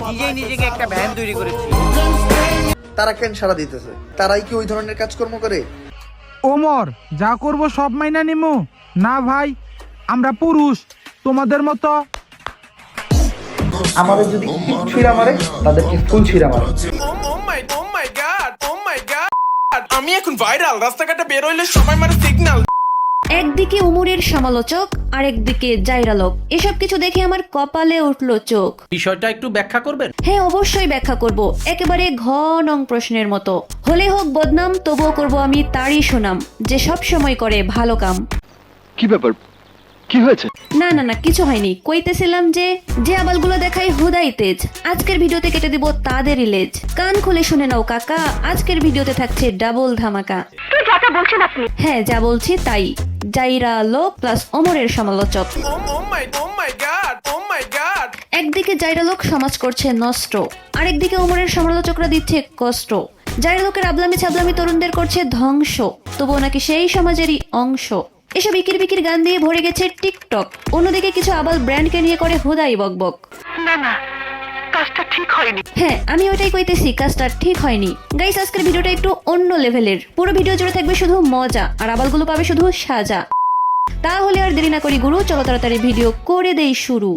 নিজেই নিজেকে একটা ভ্যান তৈরি করেছি। তারা কেন সাড়া দিতেছে? তারাই কি ওই ধরনের কাজকর্ম করে? ওমর, যা করব সব মাইনা নিমু না ভাই, আমরা পুরুষ তোমাদের মতো। আমাদের যদি ছিঁড়া মারে, তাদেরকে ফুল ছিঁড়া মারে। আমি এখন ভাইরাল, রাস্তাঘাটে বের হইলে সবাই মারে সিগন্যাল। একদিকে উমরের সমালোচক আর একদিকে জাইরালোক, এসব কিছু দেখে আমার কপালে উঠলো চোখ। বিষয়টা একটু ব্যাখ্যা করবেন? হ্যাঁ, অবশ্যই ব্যাখ্যা করব, একেবারে ঘনং প্রশ্নের মতো। হলে হোক বদনাম, তবুও করব আমি তারই সুনাম, যে সব সময় করে ভালো কাম। কি ব্যাপার, কি হয়েছে? না না না, কিছু হয়নি। কইতেছিলাম যে আবালগুলো দেখায় হুদাই তেজ, আজকের ভিডিওতে কেটে দিব তাদেরই লেজ। কান খুলে শুনে নাও কাকা, আজকের ভিডিওতে থাকছে ডাবল ধামাকা। হ্যাঁ, যা বলছি তাই। জাইরা লোক প্লাস ওমরের সমালোচক। একদিকে জাইরা লোক সমাজ করছে নষ্ট, আরেকদিকে ওমরের সমালোচকরা দিচ্ছে কষ্ট। জাইরা লোকের আবলামি ছাবলামি তরুণদের করছে ধ্বংস, তবুও নাকি সেই সমাজেরই অংশ। এসব ইকির বিকির গান দিয়ে ভরে গেছে টিকটক, অন্যদিকে কিছু আবাল ব্র্যান্ডকে নিয়ে করে হুদাই বকবক। হ্যাঁ, আমি ওইটাই কইতেছি, কাজটা ঠিক হয়নি। গাইস, আজকের ভিডিওটা একটু অন্য লেভেলের। পুরো ভিডিও জুড়ে থাকবে শুধু মজা, আর আবালগুলো পাবে শুধু সাজা। তাহলে আর দেরি না করি গুরু, চলো তাড়াতাড়ি ভিডিও করে দেই শুরু।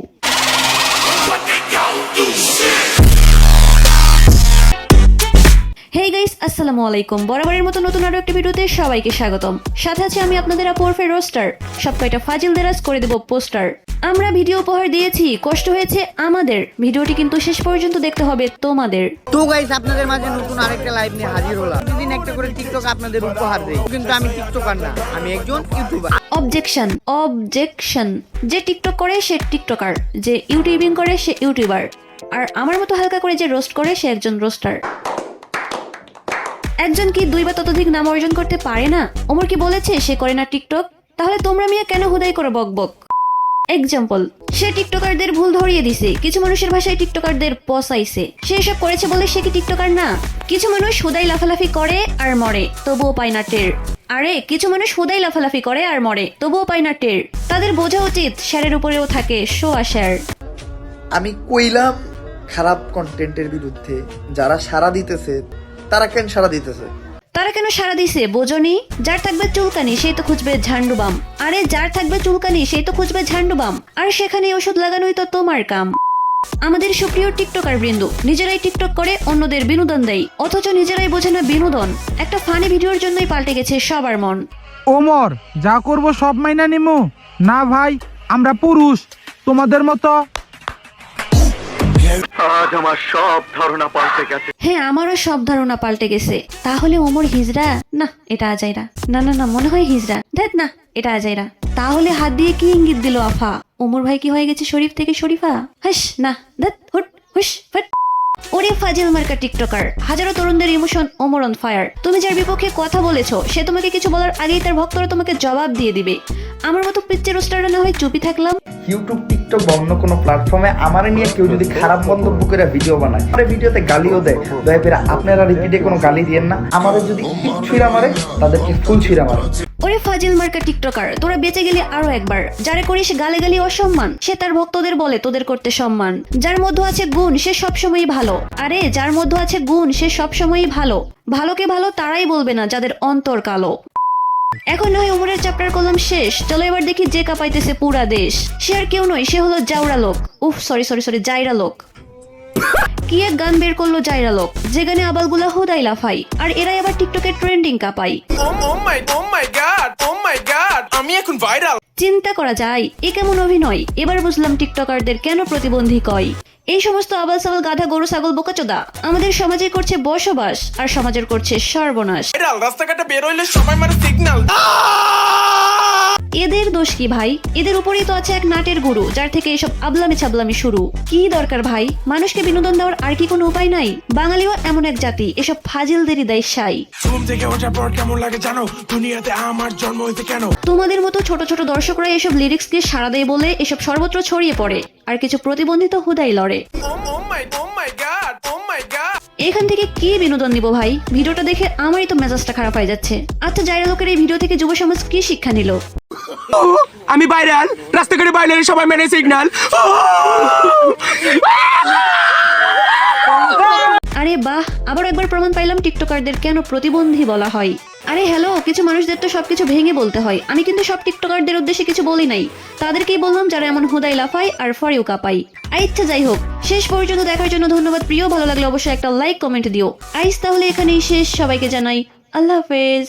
হেই গাইস, আসসালামু আলাইকুম। বরাবরের মতো নতুন আরো একটা ভিডিওতে সবাইকে স্বাগতম। সাথে আছে আমি আপনাদের আপু ওরফে রোস্টার। সব কয়টা ফাজিল দেরাজ করে দেব পোস্টার। আমরা ভিডিও উপহার দিয়েছি, কষ্ট হয়েছে আমাদের। ভিডিওটি কিন্তু শেষ পর্যন্ত দেখতে হবে তোমাদের। তো গাইস, আপনাদের মাঝে নতুন আরেকটা লাইভ নিয়ে হাজির হলাম। প্রতিদিন একটা করে টিকটক আপনাদের উপহার দেই, কিন্তু আমি টিকটকার না, আমি একজন ইউটিউবার। Objection, objection. যে টিকটক করে সে টিকটকার, যে ইউটিউবিং করে সে ইউটিউবার, আর আমার মতো হালকা করে যে রোস্ট করে সে একজন রোস্টার। একজন কি দুই বা ততোধিক নাম অর্জন করতে পারে না? ওমর কি বলেছে সে করে না টিকটক? তাহলে তোমরা মিয়া কেন হুদাই করে বকবক? এক্সাম্পল, সে টিকটকারদের ভুল ধরিয়ে দিছে, কিছু মানুষের ভাষায় টিকটকারদের পসাইছে। সে এসব করেছে বলে সে কি টিকটকার না? কিছু মানুষ হুদাই লাফালাফি করে আর মরে, তবুও পায় না টের। আরে, কিছু মানুষ হুদাই লাফালাফি করে আর মরে, তবুও পায় না টের। তাদের বোঝা উচিত শেয়ারের উপরেও থাকে শোয়া শেয়ার। আমি কইলাম খারাপ কন্টেন্টের বিরুদ্ধে। যারা সাড়া দিতেছে, তারা কেন সাড়া দিতেছে? তারা কেন সারা দিছে বোঝনি? যার থাকবে চুলকানি সেই তো খুঁজবে ঝান্ডুবাম। আরে, যার থাকবে চুলকানি সেই তো খুঁজবে ঝান্ডুবাম, আর সেখানে ওষুধ লাগানোই তো তোমার কাম। আমাদের সুপ্রিয় টিকটকার বৃন্দ নিজেরাই টিকটক করে অন্যদের বিনোদন দেয়, অথচ নিজেরাই বোঝে না বিনোদন। একটা ফানি ভিডিওর জন্যই পাল্টে গেছে সবার মন। ওমর, যা করব সব মাইনা নিমু না ভাই, আমরা পুরুষ তোমাদের মতো। আজ আমার সব ধারণা পাল্টে গেছে। হ্যাঁ, আমারও সব ধারণা পাল্টে গেছে। তাহলে ওমর হিজড়া? না, এটা আজাইরা। না না না, মনে হয় হিজড়া। দেখ না, এটা আজাইরা। তাহলে হাত দিয়ে কি ইঙ্গিত দিল আফা? ওমর ভাই কি হয়ে গেছে শরীফ থেকে শরীফা? হাস না, দেখ, হুট হুস ফট। ওরে ফাজিল মার্কা টিকটকার, হাজারো তরুণদের ইমোশন ওমর অন ফায়ার। তুমি যার বিপক্ষে কথা বলেছো সে তোমাকে কিছু বলার আগেই তার ভক্তরা তোমাকে জবাব দিয়ে দিবে। আমার মতো পিচ্চে রোস্টাররা না হয় চুপি থাকলাম। ইউটিউব, টিকটক বা অন্য কোনো প্ল্যাটফর্মে আমার নিয়ে কেউ যদি খারাপ মন্তব্য করে ভিডিও বানায়, পরে ভিডিওতে গালিও দেয়, দয়া করে আপনারা রিপিটে কোনো গালি দিয়েন না। আমাদের যদি ছিঁড়া মারে, তাদেরকে ফুল ছিঁড়া মারে। ওরে ফাজিল মার্কা টিকটকার, তোরা বেঁচে গেলে আরো একবার। যারে করিস গালে গালি অসম্মান, সে তার ভক্তদের বলে তোদের করতে সম্মান। যার মধ্যে আছে গুণ সে সবসময়ই ভালো। আরে, যার মধ্যে আছে গুণ সে সবসময়ই ভালো। ভালোকে ভালো তারাই বলবে না যাদের অন্তর কালো। এখন নয় ওমরের চ্যাপ্টার কলম শেষ, চলো এবার দেখি যে কাঁপাইতেছে পুরা দেশ। সে আর কেউ নয়, সে হলো জাউরা লোক। উফ, সরি, জাইরা লোক। কি এক গান বের করলো জাইরা লোক, যে গানে আবালগুলা হুদাই লাফাই, আর এরাই আবার টিকটকের ট্রেন্ডিং কাপাই। আমি এখন ভাইরাল। চিন্তা করা যায় এ কেমন অভিনয়। এবার বুঝলাম টিকটকারদের কেন প্রতিবন্ধী কয়। এই সমস্ত আবাল সাবাল গাধা গরু ছাগল বোকাচোদা আমাদের সমাজে করছে বসবাস, আর সমাজের করছে সর্বনাশ। রাস্তাঘাটে বের হইলে সবাই মারে সিগন্যাল। এদের দোষ কি ভাই? এদের উপরেই তো আছে এক নাটের গুরু, যার থেকে এসব আবলামি ছাবলামি শুরু। কি দরকার ভাই? মানুষকে বিনোদন দেওয়ার আর কি কোনো উপায় নাই? বাঙালিও এমন এক জাতি, এসব ফাজিলদেরই দেয় সাই। ঘুম থেকে ওঠার পর কেমন লাগে জানো? দুনিয়াতে আমার জন্ম হয়েছে কেন? তোমাদের মতো ছোট ছোট দর্শকরা এসব লিরিক্সকে সাড়া দেয় বলে এসব সর্বত্র ছড়িয়ে পড়ে, আর কিছু প্রতিবন্ধিত হুদাই লড়ে। এখান থেকে কি বিনোদন নিব ভাই? ভিডিওটা দেখে আমারই তো মেজাজটা খারাপ হয়ে যাচ্ছে। আচ্ছা, জাইরা লোকের এই ভিডিও থেকে যুব সমাজ কি শিক্ষা নিল? আমি ভাইরাল, রাস্তাঘাটে বাইরে সবাই মেনে সিগন্যাল। পাইলাম টিকটকারদের কেন প্রতিবন্ধী বলা হয়। আরে হ্যালো, কিছু মানুষদের তো সবকিছু ভেঙে বলতে হয়। আমি কিন্তু সব টিকটকারদের উদ্দেশ্যে কিছু বলি নাই, তাদেরকেই বললাম যারা এমন হুদাই লাফায় আর ফরেও কাপাই। আচ্ছা যাই হোক, শেষ পর্যন্ত দেখার জন্য ধন্যবাদ প্রিয়। ভালো লাগলে অবশ্যই একটা লাইক কমেন্ট দিও। আইস তাহলে এখানেই শেষ, সবাইকে জানাই আল্লাহ হাফেজ।